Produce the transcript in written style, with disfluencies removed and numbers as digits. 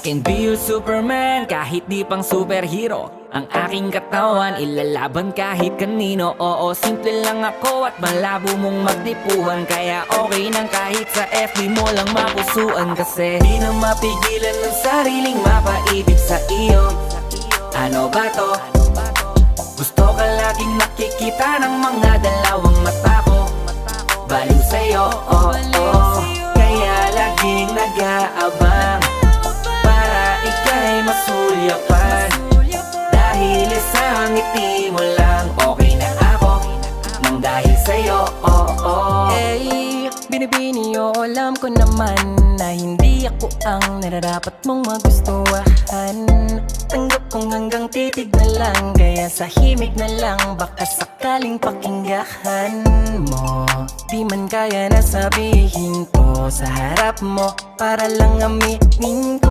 can be your Superman, kahit di pang superhero. Ang aking katawan, ilalaban kahit kanino. Oo, simple lang ako at malabo mong magtipuhan. Kaya okay nang kahit sa FB mo lang mapusuan. Kasi di na mapigilan ng sariling mapaibig sa iyo. Ano ba to? Gusto ka laging nakikita ng mga dalawang mata ko. Baliw sa'yo, oh, oh. Kaya laging nag-aabang para ika'y masulyapan. Dahil isang ngiti mo lang, okay na ako nang dahil sa'yo, oh, oh. Hey, binibini o alam ko naman na hindi ako ang nararapat mong magustuhan. Tanggap kong hanggang titig na lang, kaya sa himig na lang baka sakaling pakinggan mo. Di man kaya na sabihin ko sa harap mo para lang aminin ko.